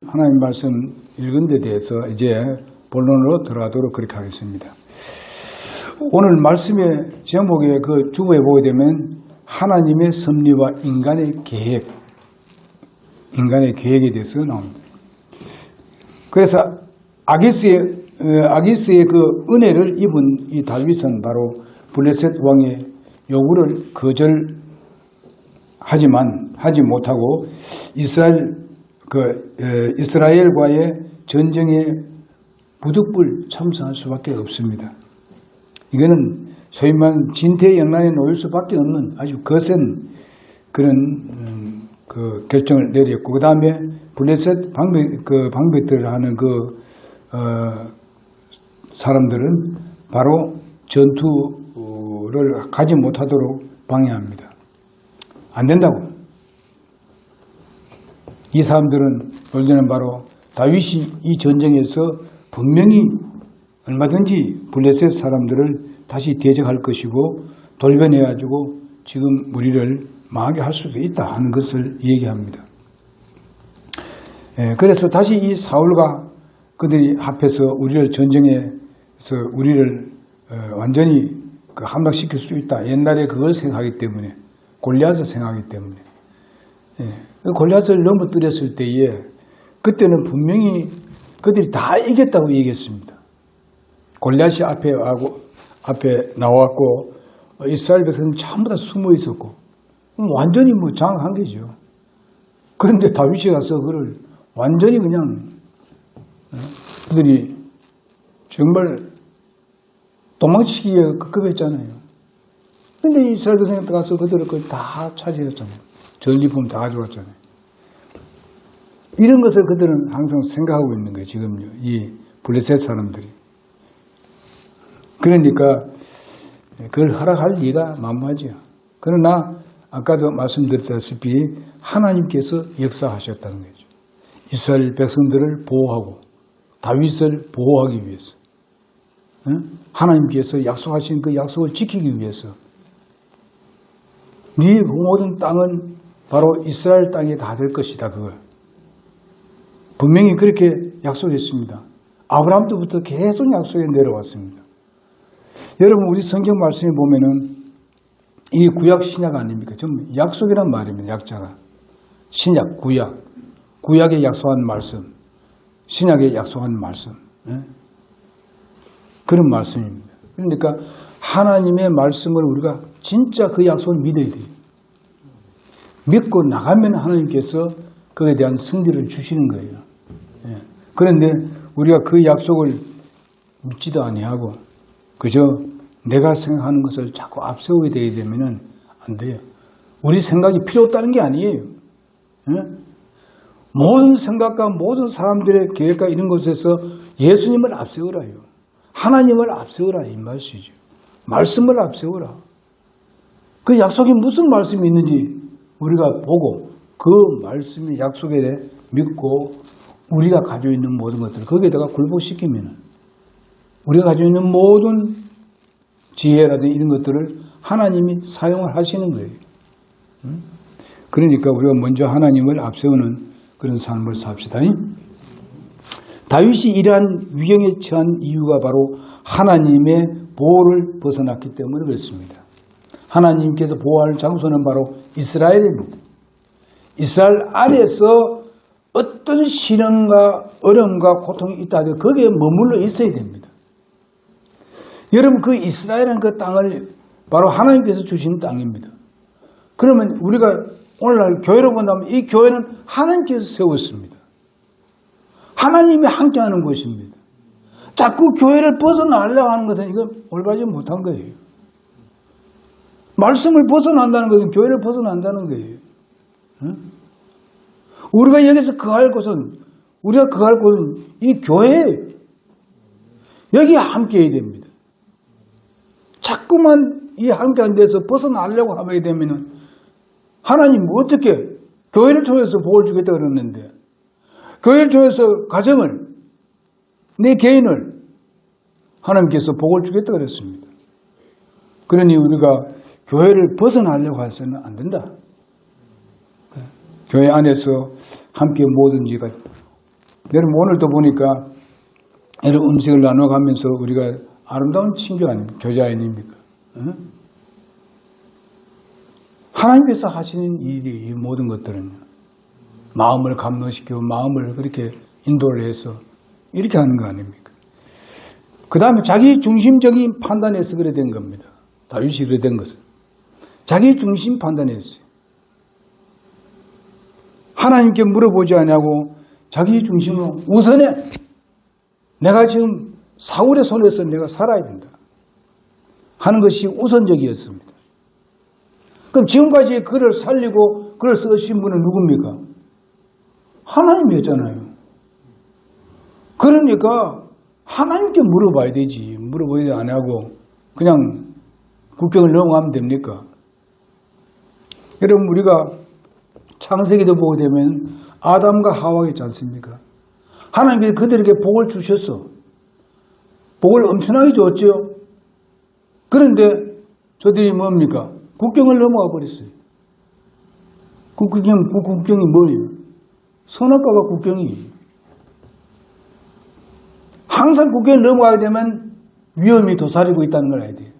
하나님 말씀 읽은 데 대해서 이제 본론으로 들어가도록 그렇게 하겠습니다. 오늘 말씀의 제목의 그 주부에 보게 되면 하나님의 섭리와 인간의 계획에 대해서 나옵니다. 그래서 아기스의 그 은혜를 입은 이 다윗은 바로 블레셋 왕의 요구를 하지 못하고 이스라엘과의 전쟁에 부득불 참석할 수밖에 없습니다. 이거는 소위 말하는 진퇴양난에 놓일 수밖에 없는 아주 거센 그런 그 결정을 내렸고, 그 다음에 블레셋 방백들을 하는 사람들은 바로 전투를 가지 못하도록 방해합니다. 안 된다고. 이 사람들은 볼 때는 바로 다윗이 이 전쟁에서 분명히 얼마든지 블레셋 사람들을 다시 대적할 것이고 돌변해가지고 지금 우리를 망하게 할 수도 있다 하는 것을 얘기합니다. 그래서 다시 이 사울과 그들이 합해서 우리를 전쟁에서 우리를 완전히 함락시킬 수 있다. 옛날에 그걸 생각하기 때문에, 골리앗을 생각하기 때문에. 골리앗을 넘어뜨렸을 때에 그때는 분명히 그들이 다 이겼다고 얘기했습니다. 골리앗이 앞에 나왔고 이스라엘 백성은 전부 다 숨어 있었고 완전히 장악한 거죠. 그런데 다윗이 가서 그걸 완전히 그냥 그들이 정말 도망치기에 급급했잖아요. 그런데 이스라엘 백성한테 가서 그들을 다 차지했잖아요. 전리품 다 가져갔잖아요. 이런 것을 그들은 항상 생각하고 있는 거예요. 지금 이 블레셋 사람들이. 그러니까 그걸 허락할 리가 만무하죠. 그러나 아까도 말씀드렸다시피 하나님께서 역사하셨다는 거죠. 이스라엘 백성들을 보호하고 다윗을 보호하기 위해서, 하나님께서 약속하신 그 약속을 지키기 위해서 네 모든 땅은 바로 이스라엘 땅이 다 될 것이다. 그걸 분명히 그렇게 약속했습니다. 아브라함부터 계속 약속에 내려왔습니다. 여러분, 우리 성경 말씀에 보면은 이 구약 신약 아닙니까? 전부 약속이란 말입니다. 약자가 신약, 구약, 구약에 약속한 말씀, 신약에 약속한 말씀, 그런 말씀입니다. 그러니까 하나님의 말씀을 우리가 진짜 그 약속을 믿어야 돼요. 믿고 나가면 하나님께서 그에 대한 승리를 주시는 거예요. 그런데 우리가 그 약속을 믿지도 아니하고 그저 내가 생각하는 것을 자꾸 앞세우게 되게 되면 안 돼요. 우리 생각이 필요 없다는 게 아니에요. 모든 생각과 모든 사람들의 계획과 이런 것에서 예수님을 앞세우라요. 하나님을 앞세우라 이 말씀이죠. 말씀을 앞세우라. 그 약속이 무슨 말씀이 있는지 우리가 보고 그 말씀의 약속에 대해 믿고 우리가 가지고 있는 모든 것들을 거기에다가 굴복시키면 우리가 가지고 있는 모든 지혜라든지 이런 것들을 하나님이 사용을 하시는 거예요. 그러니까 우리가 먼저 하나님을 앞세우는 그런 삶을 삽시다. 다윗이 이러한 위경에 처한 이유가 바로 하나님의 보호를 벗어났기 때문에 그렇습니다. 하나님께서 보호할 장소는 바로 이스라엘입니다. 이스라엘 안에서 어떤 시련과 어려움과 고통이 있다 하더라도 거기에 머물러 있어야 됩니다. 여러분, 그 이스라엘은 그 땅을 바로 하나님께서 주신 땅입니다. 그러면 우리가 오늘날 교회로 본다면 이 교회는 하나님께서 세웠습니다. 하나님이 함께하는 곳입니다. 자꾸 교회를 벗어나려고 하는 것은 이건 올바르지 못한 거예요. 말씀을 벗어난다는 것은 교회를 벗어난다는 거예요. 우리가 여기서 거할 곳은 이 교회예요. 여기 함께해야 됩니다. 자꾸만 이 함께한 데서 벗어나려고 하게 되면 하나님 어떻게 교회를 통해서 복을 주겠다 그랬는데 교회를 통해서 가정을 내 개인을 하나님께서 복을 주겠다 그랬습니다. 그러니 우리가 교회를 벗어나려고 해서는 안 된다. 교회 안에서 함께 뭐든지가 여러분 오늘도 보니까 이런 음식을 나눠가면서 우리가 아름다운 친교 아닙니까? 교제 아닙니까? 어? 하나님께서 하시는 일이 이 모든 것들은 마음을 감동시키고 마음을 그렇게 인도를 해서 이렇게 하는 거 아닙니까? 그 다음에 자기 중심적인 판단에서 그래 된 겁니다. 다윗이 그래 된 것은. 자기 중심 판단했어요. 하나님께 물어보지 않냐고 자기 중심으로 우선해. 내가 지금 사울의 손에서 내가 살아야 된다 하는 것이 우선적이었습니다. 그럼 지금까지 그를 살리고 그를 쓰신 분은 누굽니까? 하나님이었잖아요. 그러니까 하나님께 물어봐야 되지. 물어봐야 안 하고 그냥 국경을 넘어가면 됩니까? 여러분 우리가 창세기도 보게 되면 아담과 하와가 있지 않습니까? 하나님께서 그들에게 복을 주셨어. 복을 엄청나게 줬죠. 그런데 저들이 뭡니까? 국경을 넘어가 버렸어요. 국경이 뭐예요? 선악과가 국경이에요. 항상 국경을 넘어가게 되면 위험이 도사리고 있다는 걸 알아야 돼요.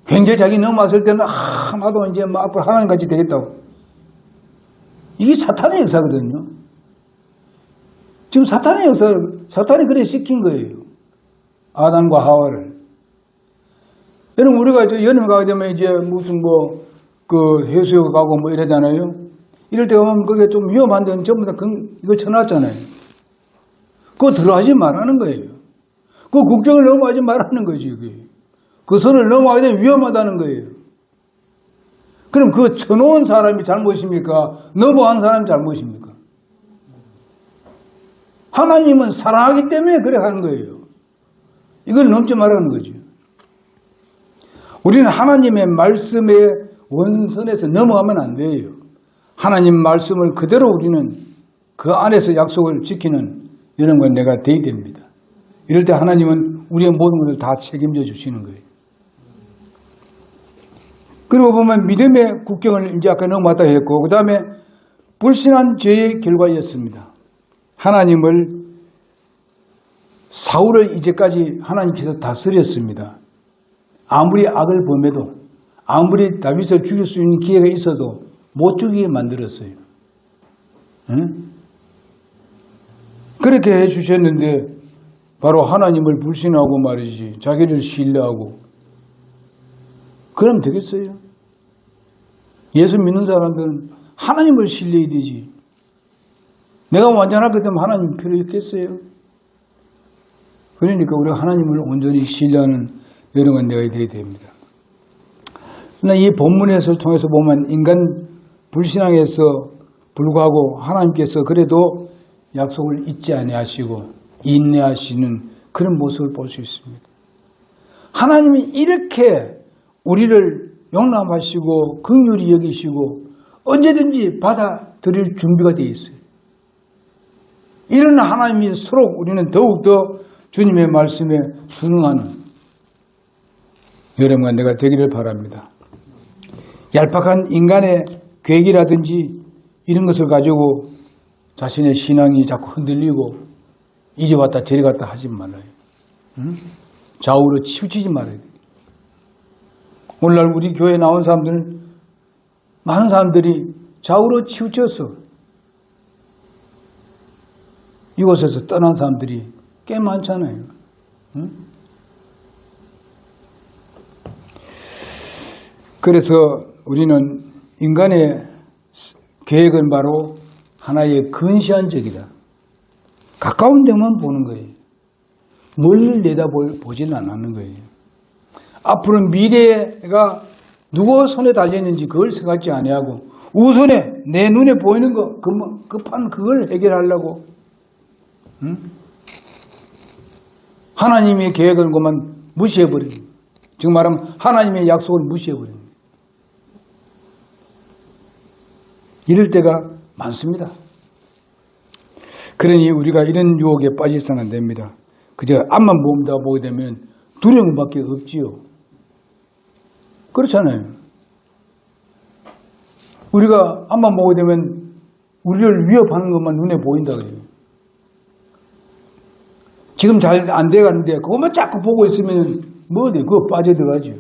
굉장히 자기 넘어왔을 때는 나도 이제 앞으로 하나님같이 되겠다고. 이게 사탄의 역사거든요. 지금 사탄의 역사, 사탄이 그래 시킨 거예요. 아담과 하와를. 여러분, 우리가 여름 가게 되면 이제 무슨 해수욕 가고 이러잖아요. 이럴 때 가면 그게 좀 위험한 데는 전부 다 이걸 쳐놨잖아요. 그거 들어가지 말라는 거예요. 그 국경을 넘어가지 말라는 거지, 그게. 그 선을 넘어가게 되면 위험하다는 거예요. 그럼 그 쳐놓은 사람이 잘못입니까? 넘어간 사람이 잘못입니까? 하나님은 사랑하기 때문에 그래 하는 거예요. 이걸 넘지 말라는 거죠. 우리는 하나님의 말씀의 원선에서 넘어가면 안 돼요. 하나님 말씀을 그대로 우리는 그 안에서 약속을 지키는 이런 건 내가 돼야 됩니다. 이럴 때 하나님은 우리의 모든 것을 다 책임져 주시는 거예요. 그리고 보면 믿음의 국경을 이제 아까 넘어갔다 했고, 그 다음에 불신한 죄의 결과였습니다. 하나님을, 사울을 이제까지 하나님께서 다스렸습니다. 아무리 악을 범해도, 아무리 다윗을 죽일 수 있는 기회가 있어도 못 죽이게 만들었어요. 응? 그렇게 해주셨는데 바로 하나님을 불신하고 말이지, 자기를 신뢰하고 그럼 되겠어요? 예수 믿는 사람들은 하나님을 신뢰해야 되지. 내가 완전할 것 때문에 하나님 필요 있겠어요? 그러니까 우리가 하나님을 온전히 신뢰하는 이런 건 내가 되어야 됩니다. 그러나 이 본문에서 통해서 보면 인간 불신앙에서 불구하고 하나님께서 그래도 약속을 잊지 아니하시고 인내하시는 그런 모습을 볼 수 있습니다. 하나님이 이렇게 우리를 용납하시고 긍휼히 여기시고 언제든지 받아들일 준비가 되어 있어요. 이런 하나님일수록 우리는 더욱더 주님의 말씀에 순응하는 여러분과 내가 되기를 바랍니다. 얄팍한 인간의 계획이라든지 이런 것을 가지고 자신의 신앙이 자꾸 흔들리고 이리 왔다 저리 갔다 하지 말아요. 응? 좌우로 치우치지 말아요. 오늘날 우리 교회에 나온 사람들은 많은 사람들이 좌우로 치우쳐서 이곳에서 떠난 사람들이 꽤 많잖아요. 응? 그래서 우리는 인간의 계획은 바로 하나의 근시안적이다. 가까운 데만 보는 거예요. 멀리 내다보지는 않는 거예요. 앞으로 미래가 누구 손에 달려있는지 그걸 생각지 아니하고 우선에 내 눈에 보이는 거 급한 그걸 해결하려고 응? 하나님의 계획을 그만 무시해버리는 거예요. 지금 말하면 하나님의 약속을 무시해버리는 거예요. 이럴 때가 많습니다. 그러니 우리가 이런 유혹에 빠져서는 안 됩니다. 그저 앞만 보게 되면 두려운 밖에 없지요. 그렇잖아요. 우리가 앞만 보게 되면 우리를 위협하는 것만 눈에 보인다 그래요. 지금 잘 안 돼가는데 그것만 자꾸 보고 있으면 뭐 돼? 그거 빠져들어가죠.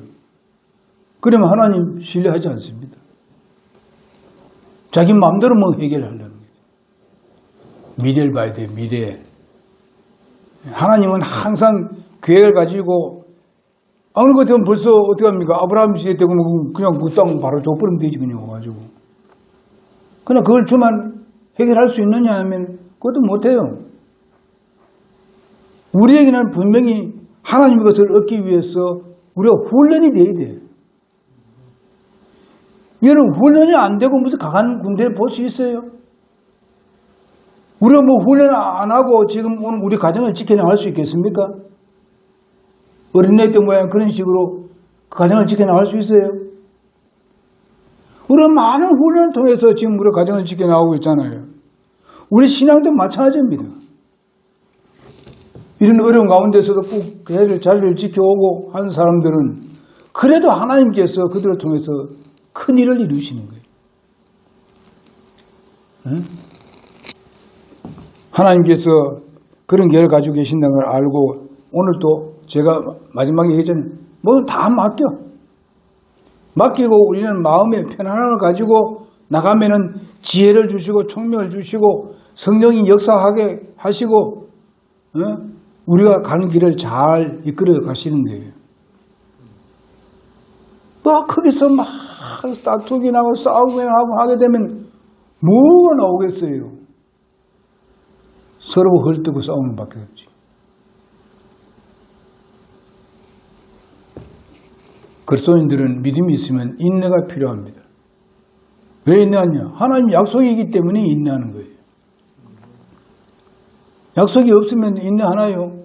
그러면 하나님 신뢰하지 않습니다. 자기 마음대로 뭐 해결하려는 거예요. 미래를 봐야 돼요. 미래. 하나님은 항상 계획을 가지고 어느 것 같으면 벌써 어떻게 합니까? 아브라함 시대 때 그냥 그 땅 바로 줘버리면 되지 그냥 와가지고. 그냥 그걸 주만 해결할 수 있느냐 하면 그것도 못해요. 우리에게는 분명히 하나님의 것을 얻기 위해서 우리가 훈련이 돼야 돼요. 얘는 훈련이 안 되고 무슨 강한 군대를 볼 수 있어요? 우리가 뭐 훈련 안 하고 지금 오늘 우리 가정을 지켜나갈 수 있겠습니까? 어린애 때 모양 그런 식으로 그 가정을 지켜나갈 수 있어요? 우리가 많은 훈련을 통해서 지금 우리 가정을 지켜나가고 있잖아요. 우리 신앙도 마찬가지입니다. 이런 어려운 가운데서도 꼭 그 자리를 지켜오고 하는 사람들은 그래도 하나님께서 그들을 통해서 큰 일을 이루시는 거예요. 응? 하나님께서 그런 계획을 가지고 계신다는 걸 알고 오늘 또 제가 마지막에 얘기했잖아요. 뭐 다 맡기고 우리는 마음의 편안함을 가지고 나가면은 지혜를 주시고 총명을 주시고 성령이 역사하게 하시고 우리가 가는 길을 잘 이끌어 가시는 거예요. 뭐 거기서 막 다투기 나고 싸우기 하고 하게 되면 뭐가 나오겠어요? 서로 헐뜯고 싸우는 밖에 없지. 그리스도인들은 믿음이 있으면 인내가 필요합니다. 왜 인내하냐? 하나님 약속이기 때문에 인내하는 거예요. 약속이 없으면 인내하나요?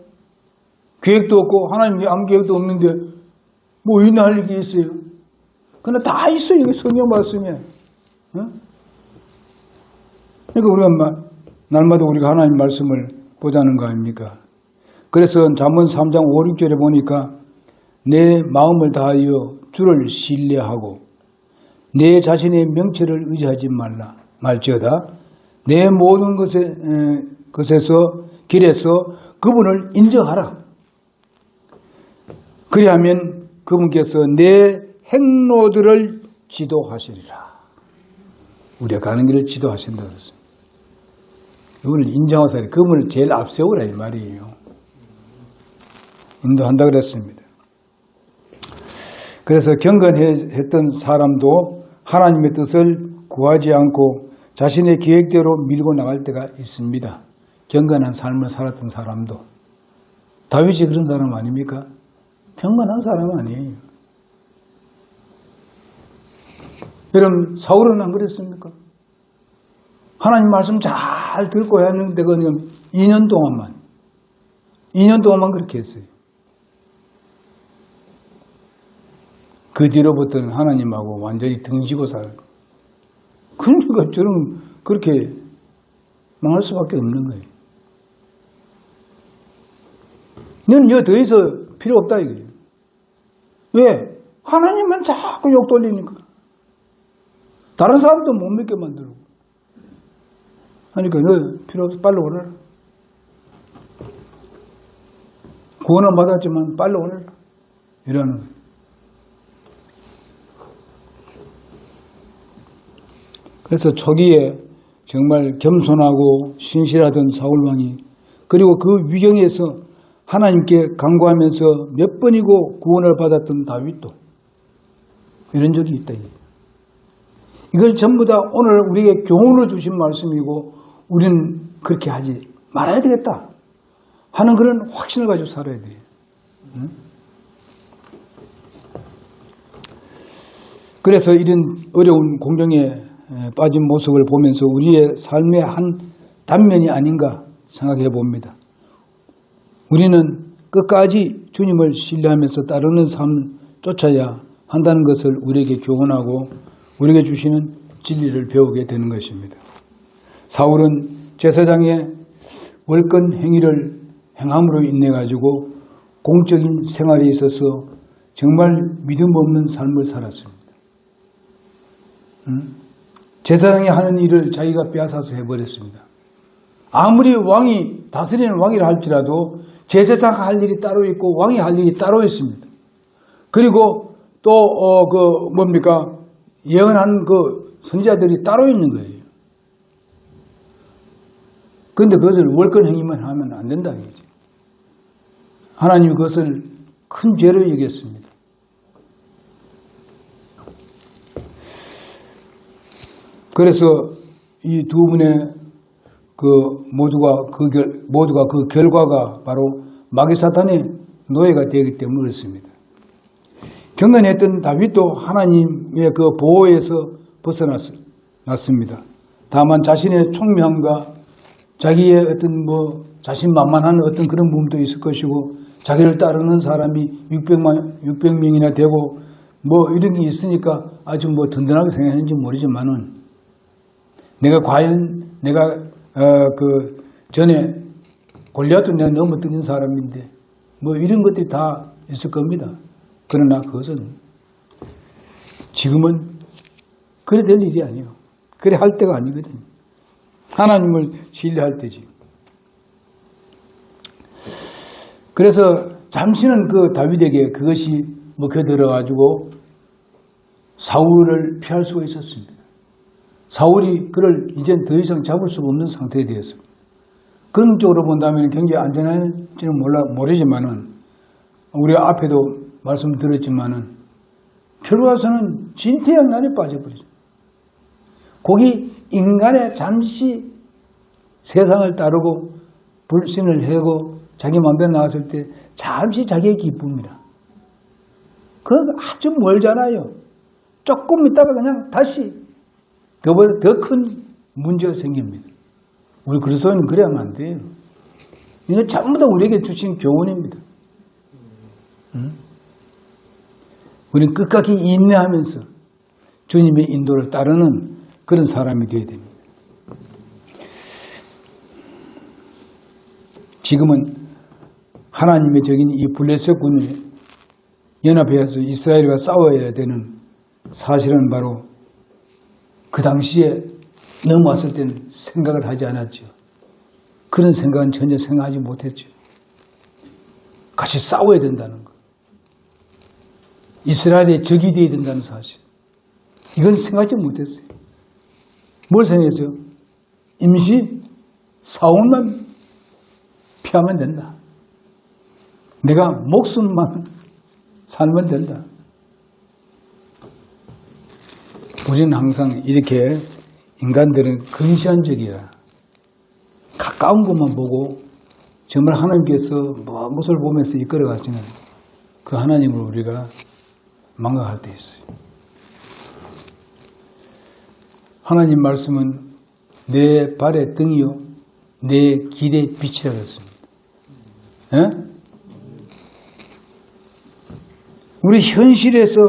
계획도 없고 하나님 아무 계획도 없는데 뭐 인내할 일이 있어요? 그러나 다 있어요. 이게 성경 말씀에. 그러니까 우리가 날마다 우리가 하나님 말씀을 보자는 거 아닙니까? 그래서 잠언 3장 5, 6절에 보니까 내 마음을 다하여 주를 신뢰하고 내 자신의 명체를 의지하지 말지어다. 내 모든 것에서 길에서 그분을 인정하라. 그리하면 그분께서 내 행로들을 지도하시리라. 우리가 가는 길을 지도하신다 그랬습니다. 그분을 인정하세요. 그분을 제일 앞세우라 이 말이에요. 인도한다 그랬습니다. 그래서 경건했던 사람도 하나님의 뜻을 구하지 않고 자신의 계획대로 밀고 나갈 때가 있습니다. 경건한 삶을 살았던 사람도. 다윗이 그런 사람 아닙니까? 경건한 사람 아니에요. 여러분 사울은 안 그랬습니까? 하나님 말씀 잘 듣고 했는데 그냥 2년 동안만 그렇게 했어요. 그 뒤로부터는 하나님하고 완전히 등지고 살아요. 그러니까 저는 그렇게 망할 수밖에 없는 거예요. 너는 여 더 있어 필요 없다 이거예요. 왜? 하나님만 자꾸 욕 돌리니까. 다른 사람도 못 믿게 만들고. 그러니까 너 필요 없어. 빨리 오너라. 구원은 받았지만 빨리 오너라. 이러는 거예요. 그래서 초기에 정말 겸손하고 신실하던 사울왕이 그리고 그 위경에서 하나님께 간구하면서 몇 번이고 구원을 받았던 다윗도 이런 적이 있다. 이걸 전부 다 오늘 우리에게 교훈을 주신 말씀이고 우리는 그렇게 하지 말아야 되겠다 하는 그런 확신을 가지고 살아야 돼요. 그래서 이런 어려운 공경에 빠진 모습을 보면서 우리의 삶의 한 단면이 아닌가 생각해 봅니다. 우리는 끝까지 주님을 신뢰하면서 따르는 삶을 쫓아야 한다는 것을 우리에게 교훈하고 우리에게 주시는 진리를 배우게 되는 것입니다. 사울은 제사장의 월권 행위를 행함으로 인해 가지고 공적인 생활에 있어서 정말 믿음 없는 삶을 살았습니다. 제사장이 하는 일을 자기가 빼앗아서 해버렸습니다. 아무리 왕이 다스리는 왕이라 할지라도 제사장 할 일이 따로 있고 왕이 할 일이 따로 있습니다. 그리고 또 예언한 그 선지자들이 따로 있는 거예요. 그런데 그것을 월권 행위만 하면 안 된다 이거죠. 하나님이 그것을 큰 죄로 여겼습니다. 그래서 이 두 분의 모두가 그 결과가 바로 마귀 사탄의 노예가 되기 때문에 그렇습니다. 경건했던 다윗도 하나님의 그 보호에서 벗어났습니다. 다만 자신의 총명함과 자기의 어떤 자신만만한 어떤 그런 부분도 있을 것이고, 자기를 따르는 사람이 600명이나 되고 이런 게 있으니까 아주 든든하게 생각했는지 모르지만은, 내가 전에 골리앗도 내가 넘어뜨린 사람인데 이런 것들이 다 있을 겁니다. 그러나 그것은 지금은 그래 될 일이 아니에요. 그래 할 때가 아니거든요. 하나님을 신뢰할 때지. 그래서 잠시는 그 다윗에게 그것이 먹혀들어가지고 사울을 피할 수가 있었습니다. 사울이 그를 이제 더 이상 잡을 수가 없는 상태에 대해서. 그런 쪽으로 본다면 굉장히 안전할지는 모르지만은, 우리가 앞에도 말씀드렸지만은, 결과서는 진퇴양난에 빠져버리죠. 거기 인간의 잠시 세상을 따르고 불신을 하고 자기 마음대로 나왔을 때 잠시 자기의 기쁨이라. 그거 아주 멀잖아요. 조금 있다가 그냥 다시 그보다 더 큰 문제가 생깁니다. 우리 그리스도인은 그래야만 안 돼요. 이건 전부 다 우리에게 주신 교훈입니다. 우리는 끝까지 인내하면서 주님의 인도를 따르는 그런 사람이 되어야 됩니다. 지금은 하나님의 적인 이 블레셋 군이 연합해서 이스라엘과 싸워야 되는 사실은 바로 그 당시에 넘어왔을 때는 생각을 하지 않았죠. 그런 생각은 전혀 생각하지 못했죠. 같이 싸워야 된다는 것. 이스라엘의 적이 되어야 된다는 사실. 이건 생각하지 못했어요. 뭘 생각했어요? 임시 사울만 피하면 된다. 내가 목숨만 살면 된다. 우리는 항상 이렇게 인간들은 근시안적이라 가까운 것만 보고 정말 하나님께서 먼 것을 보면서 이끌어가시는 그 하나님을 우리가 망각할 때 있어요. 하나님 말씀은 내 발의 등이요 내 길의 빛이라 그랬습니다. 예? 우리 현실에서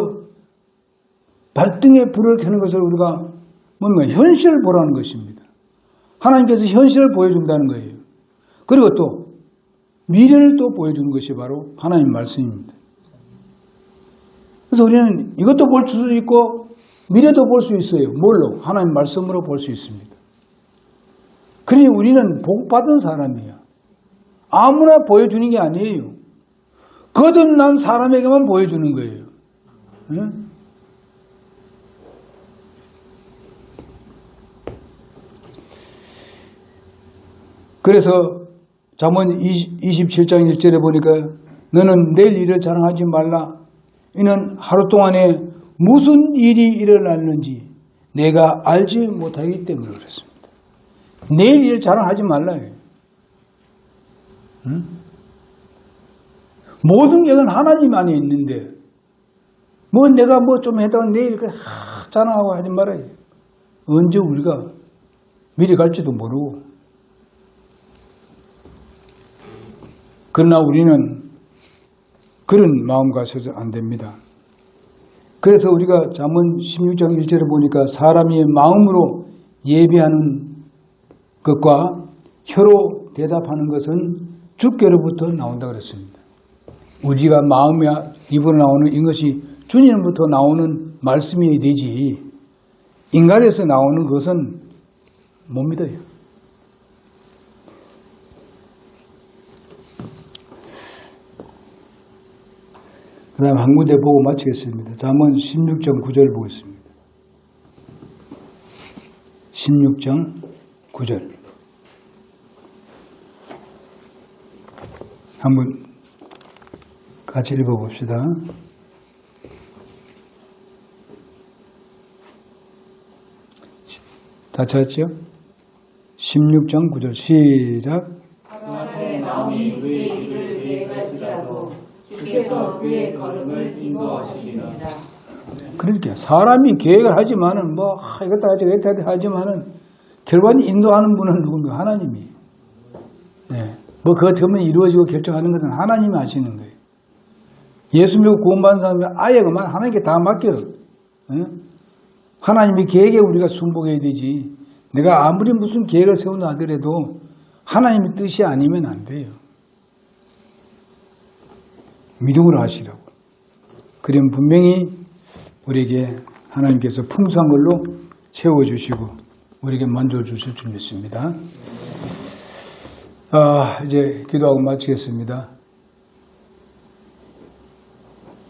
발등에 불을 켜는 것을 우리가 뭡니까? 현실을 보라는 것입니다. 하나님께서 현실을 보여준다는 거예요. 그리고 또 미래를 또 보여주는 것이 바로 하나님 말씀입니다. 그래서 우리는 이것도 볼 수 있고 미래도 볼 수 있어요. 뭘로? 하나님 말씀으로 볼 수 있습니다. 그러니 우리는 복받은 사람이야. 아무나 보여주는 게 아니에요. 거듭난 사람에게만 보여주는 거예요. 응? 그래서 잠언 27장 1절에 보니까 너는 내일 일을 자랑하지 말라. 이는 하루 동안에 무슨 일이 일어났는지 내가 알지 못하기 때문에 그렇습니다. 내일 일을 자랑하지 말라요. 응? 모든 것은 하나님 안에 있는데 내가 좀 했다가 내일 자랑하고 하지 말아요. 언제 우리가 미리 갈지도 모르고. 그러나 우리는 그런 마음 가져서 안 됩니다. 그래서 우리가 잠언 16장 1절에 보니까 사람이 마음으로 예비하는 것과 혀로 대답하는 것은 주께로부터 나온다 그랬습니다. 우리가 마음에 입으로 나오는 이것이 주님부터 나오는 말씀이 되지 인간에서 나오는 것은 못 믿어요. 그 다음에 한 군데 보고 마치겠습니다. 잠언 16장 9절 보겠습니다. 16장 9절. 한번 같이 읽어봅시다. 다 찾았죠? 16장 9절 시작. 사람의 마음이 그의 길을 계획할지라도 주께서 그의 걸음을 인도하시리로다. 그러니까 사람이 계획을 하지만은 이것도 하지 이것도 하지만은 결과는 인도하는 분은 누굽니까? 하나님이. 네. 그것 때문에 이루어지고 결정하는 것은 하나님이 하시는 거예요. 예수 믿고 구원받은 사람은 아예 그만 하나님께 다 맡겨요. 네? 하나님의 계획에 우리가 순복해야 되지. 내가 아무리 무슨 계획을 세운다 하더라도 하나님의 뜻이 아니면 안 돼요. 믿음으로 하시라고. 그러면 분명히 우리에게 하나님께서 풍성한 걸로 채워주시고 우리에게 만족을 주실 줄 믿습니다. 이제 기도하고 마치겠습니다.